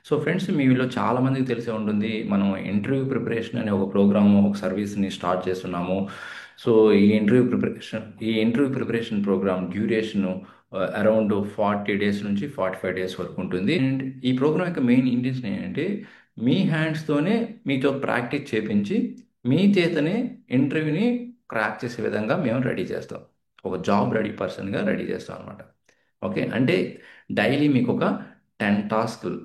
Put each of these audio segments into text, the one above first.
So friends మీలో చాలా మందికి తెలిసే ఉంటుంది. మనం ఇంటర్వ్యూ ప్రిపరేషన్ అనే ఒక ప్రోగ్రాము, ఒక సర్వీస్‌ని స్టార్ట్ చేస్తున్నాము. సో ఈ interview preparation programme duration around 40 days నుంచి 45 డేస్ వరకు ఉంటుంది. అండ్ ఈ ప్రోగ్రామ్ యొక్క మెయిన్ ఇంటెన్షన్ ఏంటంటే, మీ హ్యాండ్స్‌తోనే మీతో ప్రాక్టీస్ చేపించి, మీ చేతనే ఇంటర్వ్యూని క్రాక్ చేసే విధంగా మేము రెడీ చేస్తాం. ఒక జాబ్ రెడీ పర్సన్‌గా రెడీ చేస్తాం అనమాట. ఓకే. అంటే డైలీ మీకొక 10 టాస్క్‌లు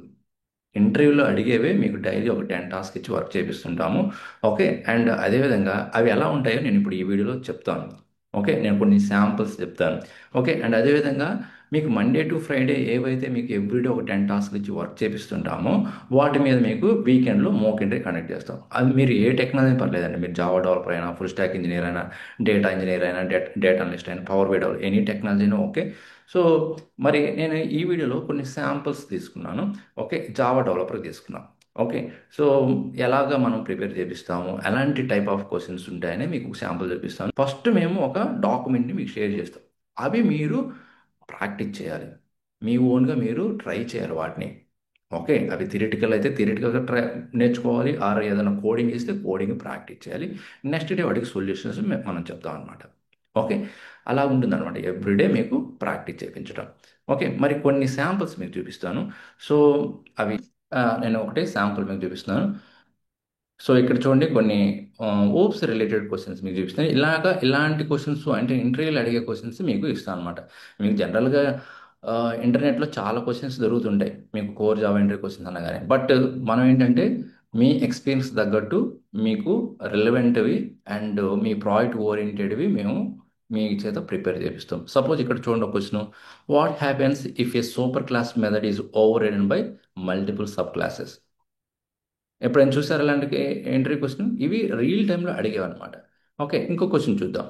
ఇంటర్వ్యూలో అడిగేవే మీకు డైలీ ఒక 10 టాస్క్ ఇచ్చి వర్క్ చేపిస్తుంటాము. ఓకే. అండ్ అదేవిధంగా అవి ఎలా ఉంటాయో నేను ఇప్పుడు ఈ వీడియోలో చెప్తాను. ఓకే. నేను కొన్ని శాంపిల్స్ చెప్తాను. ఓకే. అండ్ అదేవిధంగా మీకు మండే టు ఫ్రైడే ఏవైతే మీకు ఎవ్రీడే ఒక 10 టాస్క్‌లు ఇచ్చి వర్క్ చేపిస్తుంటామో, వాటి మీద మీకు వీకెండ్‌లో మోక్ ఇంటర్వ్యూ కండక్ట్ చేస్తాం. అది మీరు ఏ టెక్నాలజీ పర్లేదండి. మీరు జావా డెవలపర్ అయినా, ఫుల్ స్టాక్ ఇంజినీర్ అయినా, డేటా ఇంజినీర్ అయినా, డేటా అనలిస్ట్ అయినా, power by developer any technology అయినా ఓకే. సో, మరి నేను ఈ వీడియోలో కొన్ని శాంపిల్స్ తీసుకున్నాను. ఓకే. జావా డెవలపర్ తీసుకున్నాం. ఓకే. సో, ఎలాగా మనం ప్రిపేర్ చేపిస్తాము, ఎలాంటి టైప్ ఆఫ్ క్వెషన్స్ ఉంటాయని మీకు ఒక శాంపుల్ చూపిస్తాను. ఫస్ట్ మేము ఒక డాక్యుమెంట్‌ని మీకు షేర్ చేస్తాం. అవి మీరు ప్రాక్టీస్ చేయాలి. మీ ఓన్‌గా మీరు ట్రై చేయాలి వాటిని. ఓకే. అవి థియరిటికల్ అయితే థియరిటికల్‌గా నేర్చుకోవాలి. ఆర్ ఏదైనా కోడింగ్ ఇస్తే కోడింగ్ ప్రాక్టీస్ చేయాలి. నెక్స్ట్ డే వాటికి సొల్యూషన్స్ మనం చెప్తాం అనమాట. ఓకే. అలా ఉంటుందనమాట. ఎవ్రీడే మీకు ప్రాక్టీస్ చేపించడం. ఓకే. మరి కొన్ని శాంపిల్స్ మీకు చూపిస్తాను. సో, అవి నేను ఒకటే శాంపుల్ మీకు చూపిస్తున్నాను. సో, ఇక్కడ చూడండి కొన్ని ఓప్స్ రిలేటెడ్ క్వెషన్స్ మీకు చూపిస్తాను. ఇలాంటి క్వెషన్స్ అంటే ఇంటర్వ్యూలో అడిగే క్వెషన్స్ మీకు ఇస్తాను అనమాట. మీకు జనరల్‌గా ఇంటర్నెట్‌లో చాలా క్వెషన్స్ దొరుకుతుంటాయి. మీకు కోర్ జావా ఎంట్రీ క్వెషన్స్ అనగానే. బట్ మనం ఏంటంటే మీ ఎక్స్‌పీరియన్స్ తగ్గట్టు మీకు రిలవెంట్‌వి అండ్ మీ ప్రాజెక్ట్ ఓరియెంటెడ్‌వి మేము మీ చేత ప్రిపేర్ చేపిస్తాం. సపోజ్ ఇక్కడ చూడండి ఒక question. What happens if a super class method is overridden by multiple sub classes? ఎప్పుడైనా చూసారా ఇలాంటి ఎంట్రీ క్వెషన్? ఇవి రియల్ టైమ్‌లో అడిగేవన్నమాట. ఓకే. ఇంకో క్వెషన్ చూద్దాం.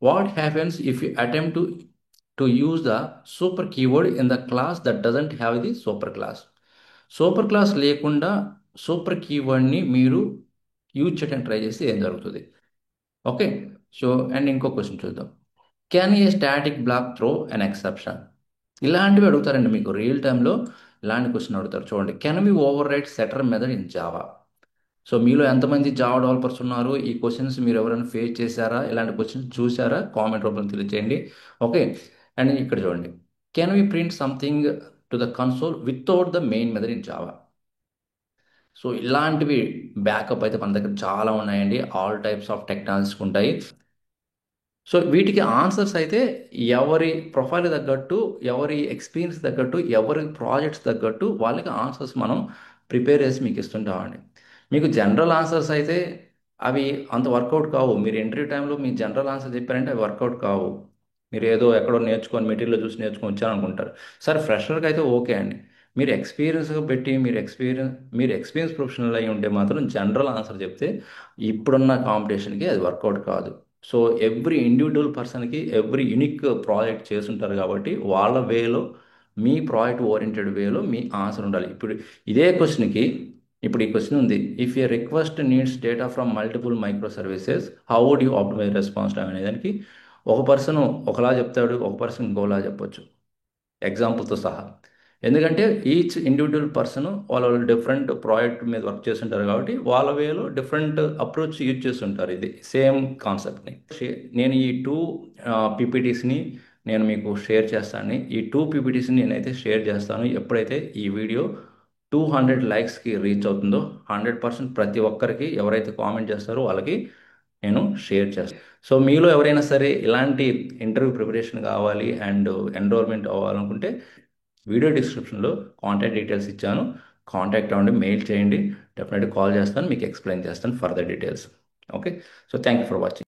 What happens if you attempt to use the super keyword in the class that doesn't have the super class? Super class లేకుండా super కీవర్డ్‌ని మీరు యూజ్ చేయడానికి ట్రై చేస్తే ఏం జరుగుతది? ఓకే. సో, అండ్ ఇంకో క్వెషన్ చూద్దాం. Can A static block throw an exception? ఇలాంటివి అడుగుతారండి మీకు రియల్ టైమ్‌లో ఇలాంటి క్వెషన్ అడుగుతారు. చూడండి. Can we override setter method in Java? So, మీలో ఎంతమంది జావా డెవలపర్స్ ఉన్నారు? ఈ క్వెషన్స్ మీరు ఎవరైనా ఫేస్ చేశారా? ఇలాంటి క్వెషన్స్ చూసారా? కామెంట్ రూపంలో తెలియజేయండి. ఓకే. అండ్ ఇక్కడ చూడండి. Can we print something to the console without the main method in Java? So, ఇలాంటివి బ్యాకప్ అయితే మన దగ్గర చాలా ఉన్నాయండి. ఆల్ టైప్స్ ఆఫ్ టెక్నాలజీస్ ఉంటాయి. సో, వీటికి ఆన్సర్స్ అయితే ఎవరి ప్రొఫైల్ తగ్గట్టు, ఎవరి ఎక్స్‌పీరియన్స్ తగ్గట్టు, ఎవరి ప్రాజెక్ట్స్ తగ్గట్టు వాళ్ళకి ఆన్సర్స్ మనం ప్రిపేర్ చేసి మీకు ఇస్తుంటామండి. మీకు జనరల్ ఆన్సర్స్ అయితే అవి అంత వర్కౌట్ కావు. మీరు ఇంటర్వ్యూ టైమ్‌లో మీ జనరల్ ఆన్సర్ చెప్పారంటే అవి వర్కౌట్ కావు. మీరేదో ఎక్కడో నేర్చుకొని మెటీరియల్‌లో చూసి నేర్చుకొని వచ్చారనుకుంటారు. సరే ఫ్రెషర్‌కి అయితే ఓకే అండి. మీరు ఎక్స్‌పీరియన్స్ ప్రొఫెషనల్ అయ్యి ఉంటే మాత్రం జనరల్ ఆన్సర్ చెప్తే ఇప్పుడున్న కాంపిటీషన్‌కి అది వర్కౌట్ కాదు. సో, ఎవ్రీ ఇండివిడ్యువల్ పర్సన్‌కి ఎవ్రీ యూనిక్ ప్రాజెక్ట్ చేసుంటారు కాబట్టి, వాళ్ళ వేలో మీ ప్రాజెక్ట్ ఓరియెంటెడ్ వేలో మీ ఆన్సర్ ఉండాలి. ఇదే క్వెషన్‌కి ఇప్పుడు ఈ క్వెషన్ ఉంది. If a request needs data from multiple microservices, how would you optimise response time అనే దానికి ఒక పర్సన్ ఒకలా చెప్తాడు. ఒక పర్సన్ ఇంకోలా చెప్పొచ్చు. ఎగ్జాంపుల్‌తో సహా. ఎందుకంటే ఈచ్ ఇండివిడ్యువల్ పర్సన్ వాళ్ళ డిఫరెంట్ ప్రాజెక్ట్ మీద వర్క్ చేస్తుంటారు కాబట్టి, వాళ్ళ వేలో డిఫరెంట్ అప్రోచ్ యూజ్ చేస్తుంటారు. ఇది సేమ్ కాన్సెప్ట్‌ని. నేను ఈ 2 పీపీటీస్‌ని నేను మీకు షేర్ చేస్తాను. ఈ 2 పీపీటీస్‌ని నేనైతే షేర్ చేస్తాను. ఎప్పుడైతే ఈ వీడియో 200 లైక్స్‌కి రీచ్ అవుతుందో 100% ప్రతి ఒక్కరికి ఎవరైతే కామెంట్ చేస్తారో వాళ్ళకి నేను షేర్ చేస్తాను. సో, మీలో ఎవరైనా సరే ఇలాంటి ఇంటర్వ్యూ ప్రిపరేషన్ కావాలి అండ్ ఎన్రోల్మెంట్ అవ్వాలనుకుంటే వీడియో డిస్క్రిప్షన్‌లో కాంటాక్ట్ డీటెయిల్స్ ఇచ్చాను. కాంటాక్ట్ అవ్వండి, మెయిల్ చేయండి. డెఫినెట్‌గా కాల్ చేస్తాను. మీకు ఎక్స్‌ప్లెయిన్ చేస్తాను further details. Okay. So, thank you for watching.